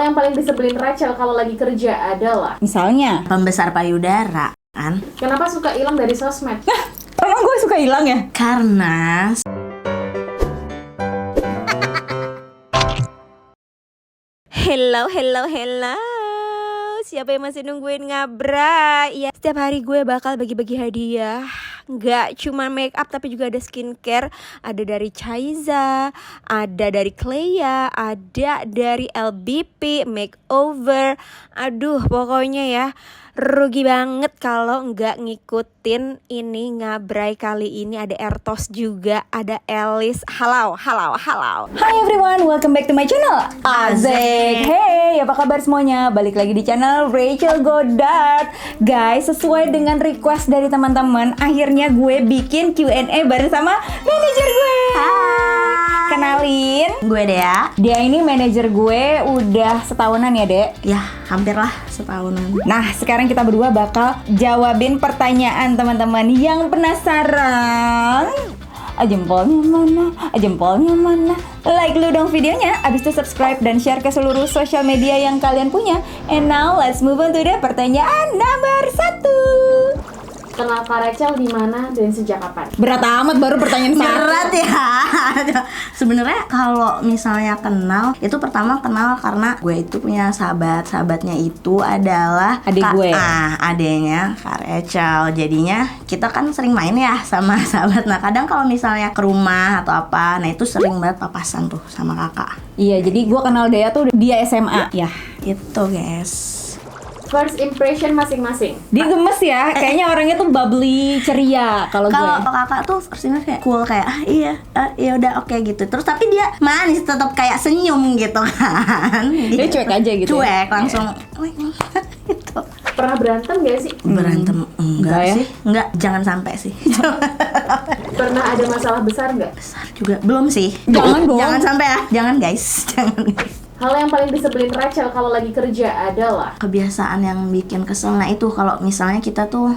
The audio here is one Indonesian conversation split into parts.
yang paling disebelin Rachel kalau lagi kerja adalah Misalnya, Pembesar payudara kan? kenapa suka hilang dari sosmed? emang gue suka hilang ya? Karena Hello. Siapa yang masih nungguin Ngabra? Ya, setiap hari gue bakal bagi-bagi hadiah. Nggak cuma make up tapi juga ada skincare. Ada dari Chaiza, ada dari Clea, ada dari LBP Makeover. Aduh, pokoknya ya rugi banget kalau nggak ngikutin ini Ngabrai kali ini. Ada Ertos juga, ada Elis. Halo. Hi everyone, welcome back to my channel Azik. Hey, apa kabar semuanya? Balik lagi di channel Rachel Godard. Guys, sesuai dengan request dari teman-teman, akhirnya gue bikin Q&A bareng sama manajer gue. Hai. Kenalin, gue Dea. dia ini manajer gue udah setahunan ya, Dek. Ya, hampir lah setahunan. Nah, sekarang kita berdua bakal jawabin pertanyaan teman-teman yang penasaran. Jempolnya mana? Like dulu dong videonya, abis itu subscribe dan share ke seluruh sosial media yang kalian punya. And now let's move on to the pertanyaan nomor 1. Kenal Kak Rachel di mana dan sejak kapan? Berat amat baru pertanyaan Berat ya. Sebenarnya kalau misalnya kenal, itu pertama kenal karena gue itu punya sahabatnya itu adalah Adik gue. Adenya Kak Rachel. Jadinya kita kan sering main ya sama sahabat. Nah, kadang kalau misalnya ke rumah atau apa, nah itu sering banget papasan tuh sama kakak. Iya, jadi gue kenal Dea tuh dia SMA ya. Itu guys. First impression masing-masing. Dia gemes ya, kayaknya orangnya tuh bubbly, ceria kalau gue. Kalau kakak tuh firstnya kayak cool, kayak iya udah oke gitu. Terus tapi dia manis, tetap kayak senyum gitu kan. Dia cuek aja gitu. Cuek langsung gitu. Pernah berantem gak sih? Berantem Enggak ya? sih? Enggak, jangan sampai sih. Pernah ada masalah besar gak? Besar juga belum sih. Jangan dong. Jangan sampai ya. Jangan guys. Jangan guys. Hal yang paling disebelin Rachel kalau lagi kerja adalah Kebiasaan yang bikin kesel, nah itu kalau misalnya kita tuh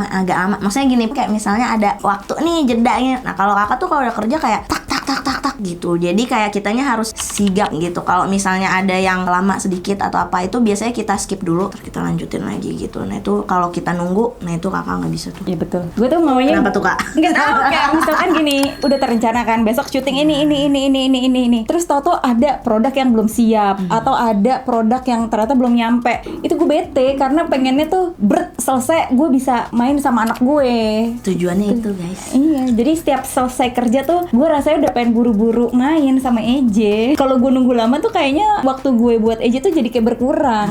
agak lama, maksudnya gini, kayak misalnya ada waktu nih jedanya. Nah kalau kakak tuh kalau udah kerja kayak tak gitu, jadi kayak kitanya harus sigap gitu. Kalau misalnya ada yang lama sedikit atau apa, itu biasanya kita skip dulu terus kita lanjutin lagi gitu. Nah itu kalau kita nunggu, nah itu kakak nggak bisa tuh. Iya betul. Gue tuh maunya Kenapa tuh, Kak? Nggak tahu, kayak misalkan gini, udah terencana kan besok syuting ini. Terus tau ada produk yang belum siap atau ada produk yang ternyata belum nyampe. Itu gue bete karena pengennya tuh selesai gue bisa main sama anak gue. Tujuannya itu guys. Iya, jadi setiap selesai kerja tuh gue rasanya udah pengen buru-buru main sama EJ. Kalau gue nunggu lama tuh kayaknya waktu gue buat EJ tuh jadi kayak berkurang.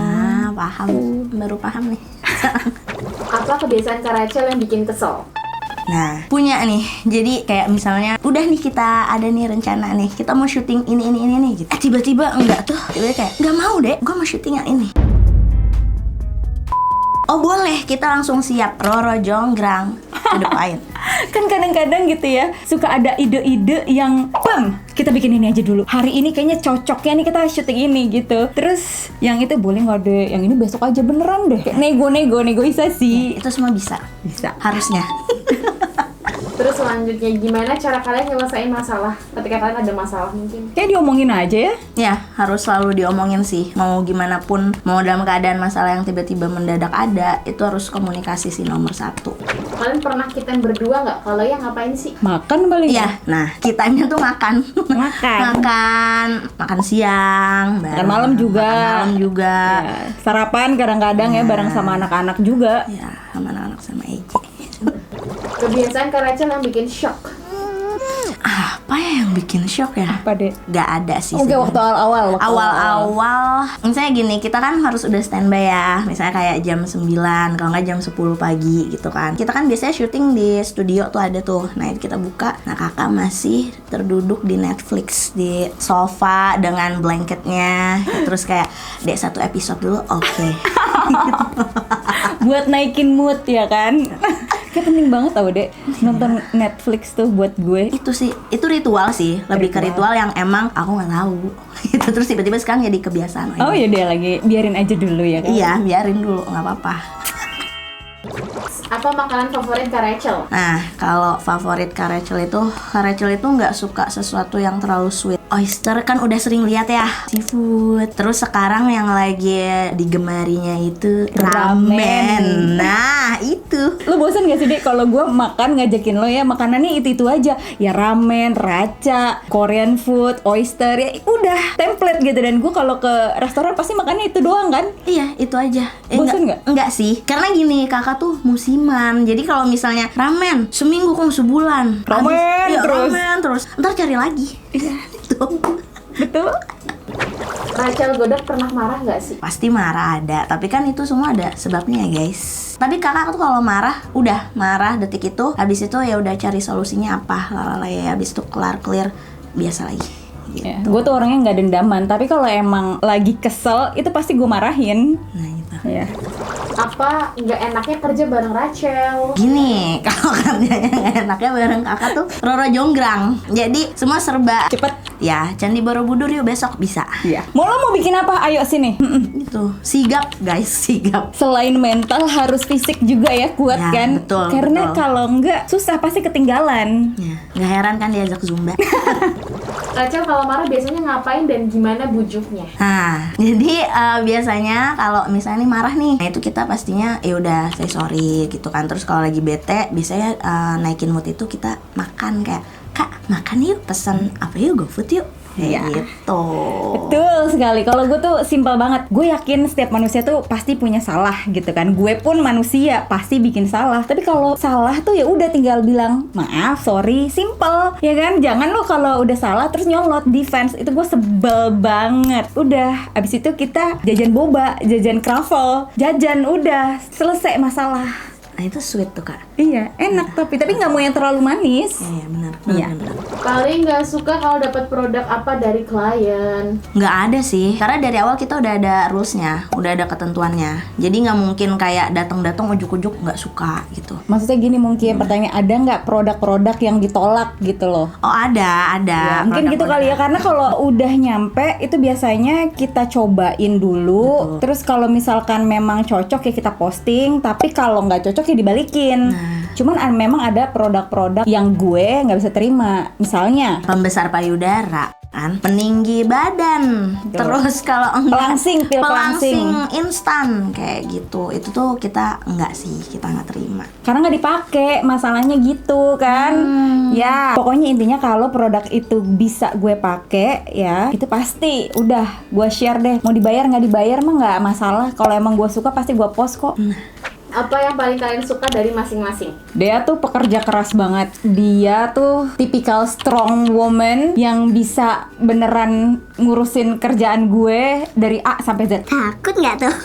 Paham, baru paham nih. apa kebiasaan Kak Rachel yang bikin kesel? Nah, punya nih. Jadi kayak misalnya udah nih kita ada nih rencana nih, kita mau syuting ini gitu. Tiba-tiba enggak tuh. Tiba-tiba kayak enggak mau deh, gue mau syuting yang ini. Oh boleh, kita langsung siap. Roro jonggrang to the point. Kan kadang-kadang gitu ya, suka ada ide-ide yang kita bikin ini aja dulu. Hari ini kayaknya cocoknya nih kita syuting ini gitu. Terus yang itu boleh nggak deh, yang ini besok aja beneran deh. Kayak negosiasi. Itu semua bisa. Harusnya. Terus selanjutnya gimana cara kalian nyelesain masalah ketika kalian ada masalah mungkin? Kayak diomongin aja ya. Ya, harus selalu diomongin sih. Mau gimana pun, mau dalam keadaan masalah yang tiba-tiba mendadak ada, itu harus komunikasi sih nomor 1. Kalian pernah kita berdua nggak? Kalau yang ngapain sih? Makan paling. Iya, nah kitanya tuh makan siang, Makan malam juga. Ya, sarapan kadang-kadang ya bareng sama anak-anak juga. Ya, sama anak-anak sama EJ. Kebiasaan Kak Rachel yang bikin shock? Apa ya yang bikin shock ya? Apa deh? Gak ada sih. Oke, waktu awal-awal. Awal-awal, misalnya gini, kita kan harus udah standby ya. Misalnya kayak jam 9, kalau nggak jam 10 pagi gitu kan. Kita kan biasanya syuting di studio tuh ada tuh. Nah itu kita buka, nah kakak masih terduduk di Netflix di sofa dengan blanketnya. Terus kayak, dek 1 episode dulu, oke. Buat naikin mood ya kan. Kayak penting banget tau deh nonton Netflix tuh buat gue. Itu sih, itu ritual sih, lebih ke ritual yang emang aku nggak tahu. Itu terus tiba-tiba sekarang jadi kebiasaan lagi. Oh ya deh lagi biarin aja dulu ya kan. Iya, biarin dulu, nggak apa-apa. Apa makanan favorit Kak Rachel? Nah, kalau favorit Kak Rachel itu nggak suka sesuatu yang terlalu sweet. oyster kan udah sering lihat ya, seafood. Terus sekarang yang lagi digemarinya itu ramen. Nah itu. Lo bosan gak sih Dek kalau gue makan ngajakin lo ya makanannya itu aja, ya ramen, raca, Korean food, oyster, ya udah template gitu. Dan gue kalau ke restoran pasti makannya itu doang kan? Iya itu aja. Bosan nggak? Enggak sih, karena gini kakak tuh musiman. Jadi kalau misalnya ramen seminggu kok sebulan Ramen terus. ramen terus, ntar cari lagi. Iya tuh. Betul. Rachel Goddard pernah marah nggak sih? Pasti marah ada, tapi kan itu semua ada sebabnya ya guys. Tapi kakak tuh kalau marah, udah marah detik itu, habis itu ya udah cari solusinya apa, lalala ya, habis itu clear biasa lagi. Gitu. Ya, gue tuh orangnya nggak dendaman, tapi kalau emang lagi kesel itu pasti gue marahin. Nah gitu. Ya. Apa nggak enaknya kerja bareng Rachel? Gini, kalau kerjanya nggak enaknya bareng kakak tuh Roro Jonggrang. Jadi semua serba Cepet. ya, Candi Borobudur yuk besok bisa. Iya. Lo mau bikin apa? Ayo sini. Gitu. Sigap guys, sigap. Selain mental harus fisik juga ya kuat Ya, kan? betul, Karena betul. kalau enggak susah pasti ketinggalan. Ya, nggak heran kan diajak Zumba. Rachel kalau marah biasanya ngapain dan gimana bujuknya? Nah, jadi biasanya kalau misalnya nih marah nih, nah itu kita pastinya ya udah say sorry gitu kan. Terus kalau lagi bete, biasanya naikin mood itu kita makan kayak, Kak makan yuk, pesan apa yuk, GoFood yuk. Iya. Gitu. Betul sekali. Kalau gue tuh simpel banget. Gue yakin setiap manusia tuh pasti punya salah gitu kan. Gue pun manusia pasti bikin salah. Tapi kalau salah tuh ya udah tinggal bilang maaf, sorry, simple. Ya kan? Jangan lo kalau udah salah terus nyolot defense. Itu gue sebel banget. Udah. Abis itu kita jajan boba, jajan kravel, jajan udah selesai masalah. Nah itu sweet tuh Kak. Iya, enak tapi nggak mau yang terlalu manis. Iya benar. Iya. Benar. Paling nggak suka kalau dapat produk apa dari klien? Nggak ada sih, karena dari awal kita udah ada rulesnya, udah ada ketentuannya. Jadi nggak mungkin kayak datang-datang ujuk-ujuk nggak suka gitu. Maksudnya gini mungkin pertanyaan, ada nggak produk-produk yang ditolak gitu loh? Oh ada. Ya, mungkin gitu kali ya, karena kalau udah nyampe itu biasanya kita cobain dulu. Betul. Terus kalau misalkan memang cocok ya kita posting, tapi kalau nggak cocok ya dibalikin. Cuman memang ada produk-produk yang gue nggak bisa terima. Misalnya Pembesar payudara kan, peninggi badan, terus kalau enggak Pelangsing, pil pelangsing pelangsing. instan kayak gitu, itu tuh kita enggak sih, kita nggak terima. karena nggak dipakai, masalahnya gitu kan. Ya pokoknya intinya kalau produk itu bisa gue pakai ya itu pasti udah gue share deh. Mau dibayar nggak dibayar mah nggak masalah. Kalau emang gue suka pasti gue post kok. Apa yang paling kalian suka dari masing-masing? Dia tuh pekerja keras banget. Dia tuh tipikal strong woman yang bisa beneran ngurusin kerjaan gue dari A sampai Z. Takut nggak tuh?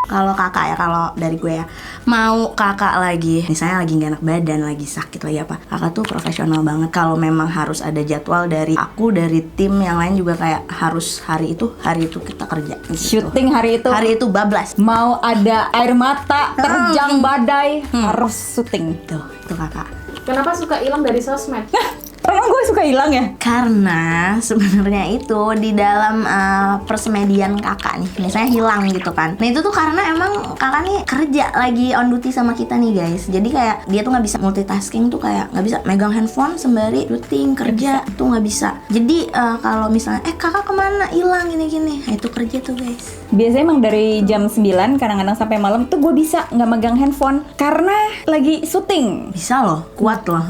Kalau kakak ya, kalau dari gue ya, mau kakak lagi misalnya lagi gak enak badan, lagi sakit, lagi apa, kakak tuh profesional banget. Kalau memang harus ada jadwal dari aku, dari tim yang lain juga kayak harus hari itu kita kerja gitu. Syuting hari itu bablas. mau ada air mata, terjang badai, harus syuting. Tuh kakak. Kenapa suka hilang dari sosmed? Emang gue suka hilang ya? Karena sebenarnya itu di dalam persemedian kakak nih, misalnya hilang gitu kan. Nah itu tuh karena emang kakak nih kerja lagi on duty sama kita nih guys. Jadi kayak dia tuh nggak bisa multitasking, tuh kayak nggak bisa megang handphone sembari syuting kerja, tuh nggak bisa. Jadi kalau misalnya kakak kemana, hilang gini-gini, nah itu kerja tuh guys. Biasanya emang dari jam 9 kadang-kadang sampai malam tuh gue bisa nggak megang handphone karena lagi syuting. Bisa loh, kuat loh.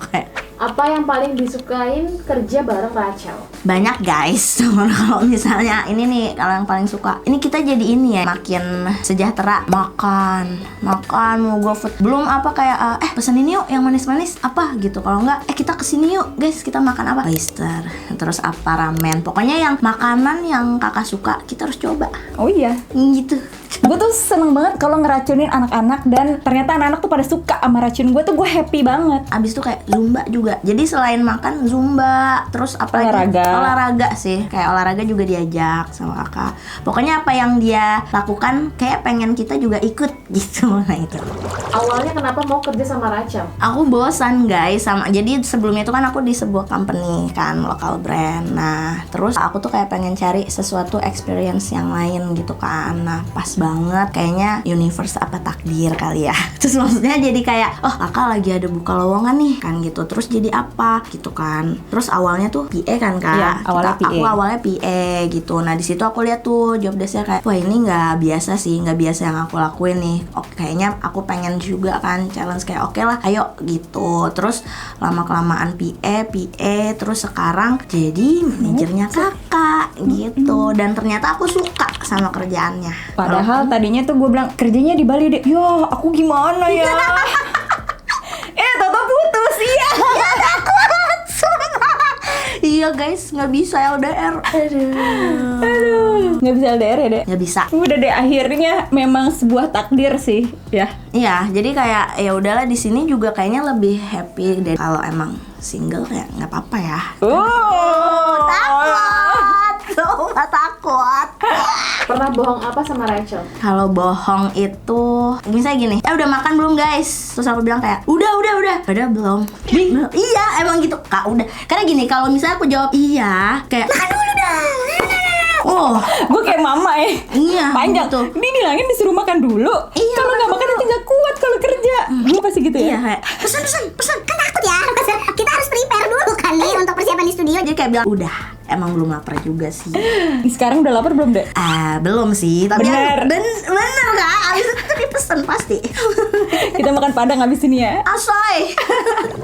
Kayak Apa yang paling disukain kerja bareng Rachel? banyak guys. Kalau misalnya ini nih, kalau yang paling suka ini kita jadi ini ya, makin sejahtera, makan mau GoFood, belum apa kayak pesen ini yuk yang manis-manis apa gitu. Kalau enggak kita kesini yuk guys, kita makan apa, oyster, terus apa, ramen, pokoknya yang makanan yang kakak suka kita harus coba Oh iya, gitu. gue tuh seneng banget kalau ngeracunin anak-anak dan ternyata anak-anak tuh pada suka sama racun gue tuh, gue happy banget. Abis itu kayak zumba juga. Jadi selain makan, zumba, terus apalagi olahraga sih. Kayak olahraga juga diajak sama kakak. Pokoknya apa yang dia lakukan kayak pengen kita juga ikut gitu. Nah itu. Awalnya kenapa mau kerja sama Rachel? Aku bosan guys sama. Jadi sebelumnya itu kan aku di sebuah company kan, local brand. Nah terus aku tuh kayak pengen cari sesuatu experience yang lain gitu kan. Nah pas banget banget, kayaknya universe apa takdir kali ya. Terus maksudnya jadi kayak, oh kakak lagi ada buka lowongan nih kan gitu. Terus jadi apa gitu kan. Terus awalnya tuh PA kan kak. Iya, awalnya PA. Aku awalnya PA gitu. Nah di situ aku lihat tuh job desk-nya kayak, wah ini nggak biasa sih, nggak biasa yang aku lakuin nih. Oke, kayaknya aku pengen juga kan challenge kayak oke lah, ayo gitu. Terus lama kelamaan PA, terus sekarang jadi manajernya kakak gitu. Dan ternyata aku suka sama kerjaannya. Padahal tadinya tuh gue bilang kerjanya di Bali deh. Ya, aku gimana ya? Toto putus. Iya. Iya guys, nggak bisa LDR. Aduh. Nggak bisa LDR ya, Dek? Nggak bisa. Udah deh, akhirnya memang sebuah takdir sih, ya. Iya, jadi kayak ya udahlah di sini juga kayaknya lebih happy deh. Kalau emang single ya nggak apa-apa ya. Takut. Pernah bohong apa sama Rachel? Kalau bohong itu misalnya gini, udah makan belum guys? Terus aku bilang kayak udah belum. Iya emang gitu kak, udah. Karena gini, kalau misalnya aku jawab iya kayak makan dulu dah. Oh, Gue kayak mama ya. iya Panjang gitu. Ini bilangin disuruh makan dulu. Iya, Kalau nggak makan nanti nggak kuat kalau kerja. Gue pasti gitu Iya ya. kayak pesan. Kan takut ya, kita harus prepare dulu kan nih untuk persiapan di studio. Jadi kayak bilang udah, emang belum lapar juga sih. Sekarang udah lapar belum, Dek? Belum sih, tapi Bener. bener kak. Abis itu tuh dipesan pasti. Kita makan padang abis ini ya. Asoy.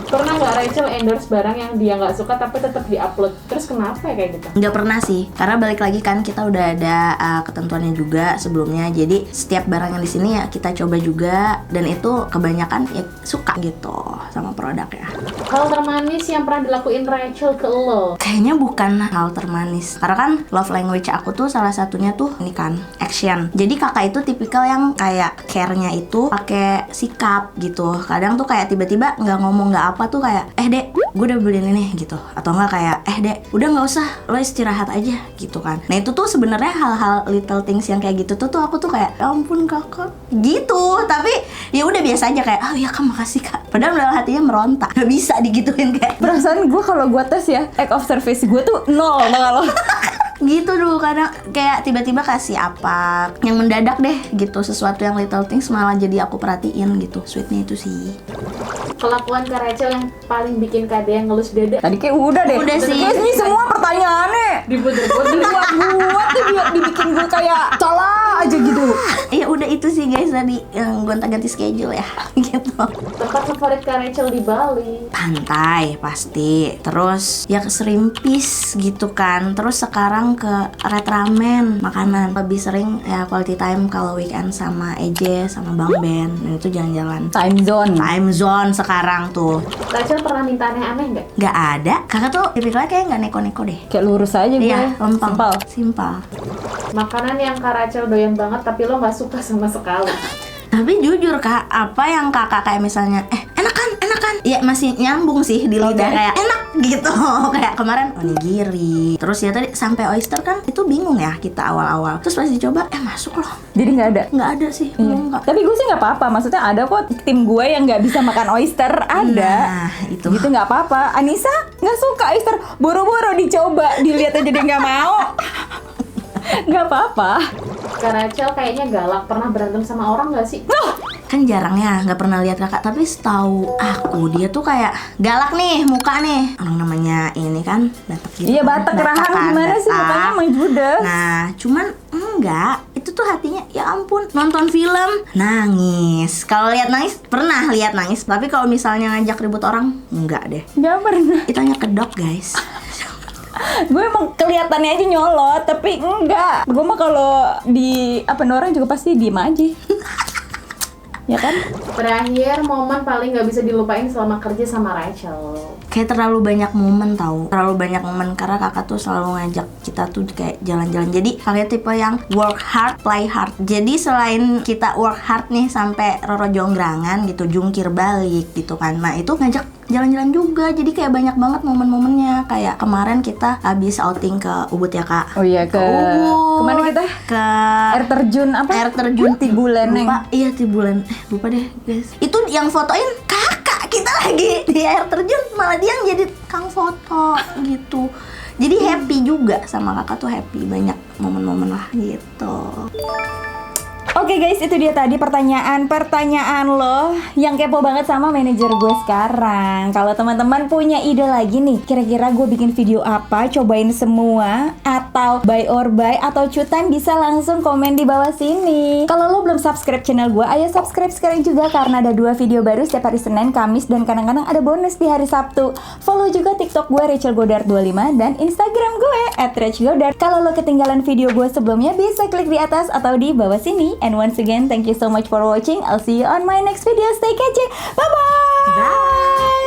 Pernah nggak Rachel endorse barang yang dia nggak suka tapi tetap diupload? Terus kenapa ya kayak gitu? Nggak pernah sih, karena balik lagi kan kita udah ada ketentuannya juga sebelumnya. Jadi setiap barang yang di sini ya kita coba juga, dan itu kebanyakan ya suka gitu sama produknya. Hal termanis yang pernah dilakuin Rachel ke lo? Kayaknya bukan hal termanis, karena kan love language aku tuh salah satunya tuh ini kan action. Jadi kakak itu tipikal yang kayak care-nya itu pakai sikap gitu. Kadang tuh kayak tiba-tiba nggak ngomong nggak apa tuh kayak dek gue udah beliin ini gitu, atau nggak kayak dek udah nggak usah, lo istirahat aja gitu kan. Nah itu tuh sebenarnya hal-hal little things yang kayak gitu tuh aku tuh kayak ya ampun kakak gitu, tapi ya udah biasa aja kayak oh iya kak makasih kak, padahal dalam hatinya merontak, nggak bisa digituin kayak Perasaan gue kalau gue tes ya, act of service gue tuh 0 kalau. gitu dulu. Kadang kayak tiba-tiba kasih apa yang mendadak deh gitu, sesuatu yang little things malah jadi aku perhatiin gitu. Sweetnya itu sih. Kelakuan Kak Rachel yang paling bikin Kak Dea ngelus dada? Tadi kayak udah deh. Udah sih. Kayak ini semua pertanyaannya. Diputer-puter. Buat tuh dia dibikin gue kayak salah aja gitu. Ya udah itu sih guys tadi yang gonta-ganti schedule ya gitu. Tempat favorit Kak Rachel di Bali? Pantai pasti, terus ya ke Serimpis gitu kan, terus sekarang ke Red Ramen makanan. Lebih sering ya quality time kalau weekend sama EJ sama Bang Ben, dan itu jalan-jalan Time zone sekarang tuh. Rachel pernah minta aneh-aneh nggak? Nggak ada, kakak tuh tipikalnya kayak nggak neko-neko deh. Kayak lurus aja gue. Iya, lempeng, simpel. Makanan yang Kak Rachel doyan banget tapi lo nggak suka sama sekali? Tapi jujur kak, apa yang kakak kayak misalnya enakan ya masih nyambung sih di lidah, kayak enak gitu. Kayak kemarin onigiri, terus ya tadi sampai oyster kan itu bingung ya kita awal-awal, terus pas dicoba masuk loh. Jadi nggak ada. Sih belum kak. Tapi gue sih nggak apa-apa. Maksudnya ada kok tim gue yang nggak bisa makan oyster, ada. Nah itu Gitu nggak apa-apa. Anissa nggak suka oyster, boro-boro dicoba, dilihat aja dia nggak mau. Nggak apa-apa. Kak Rachel kayaknya galak. Pernah berantem sama orang nggak sih? kan jarang ya, nggak pernah lihat kakak, tapi setahu aku dia tuh kayak galak nih muka nih, orang namanya ini kan Batak gitu. Iya, Batak Rahang kan, gimana sih Batak. mukanya emang judes. Nah cuman enggak, itu tuh hatinya ya ampun, nonton film nangis. Kalau lihat nangis pernah lihat nangis, tapi kalau misalnya ngajak ribut orang enggak deh. Nggak pernah. Itu hanya kedok guys. Gue emang kelihatannya aja nyolot, tapi enggak. Gue mah kalau di apa orang juga pasti diem aja. Ya kan? Terakhir, momen paling gak bisa dilupain selama kerja sama Rachel. Kayak terlalu banyak momen tahu, terlalu banyak momen karena kakak tuh selalu ngajak kita tuh kayak jalan-jalan. Jadi kakak tipe yang work hard, play hard. Jadi selain kita work hard nih sampai Roro Jonggrangan gitu, jungkir balik gitu kan, nah itu ngajak jalan-jalan juga. Jadi kayak banyak banget momen-momennya. Kayak kemarin kita habis outing ke Ubud ya kak. Oh iya, ke Ubud. kemana kita? Ke Air terjun apa? Air terjun Tibuleneng. Lupa, iya Tibulen. Lupa deh guys. Itu yang fotoin kakak, kita lagi di air terjun, malah dia yang jadi kang foto gitu. Jadi happy juga sama kakak tuh, happy, banyak momen-momen lah gitu. Oke guys, itu dia tadi pertanyaan lo yang kepo banget sama manajer gue sekarang. Kalau teman-teman punya ide lagi nih, kira-kira gue bikin video apa, cobain semua atau buy or buy atau cutan, bisa langsung komen di bawah sini. Kalau lo belum subscribe channel gue, ayo subscribe sekarang juga karena ada 2 video baru setiap hari Senin, Kamis, dan kadang-kadang ada bonus di hari Sabtu. Follow juga TikTok gue Rachel Godard 25 dan Instagram gue @rachgodard. Kalau lo ketinggalan video gue sebelumnya, bisa klik di atas atau di bawah sini. And once again, thank you so much for watching. I'll see you on my next video. Stay kece. Bye-bye. Bye.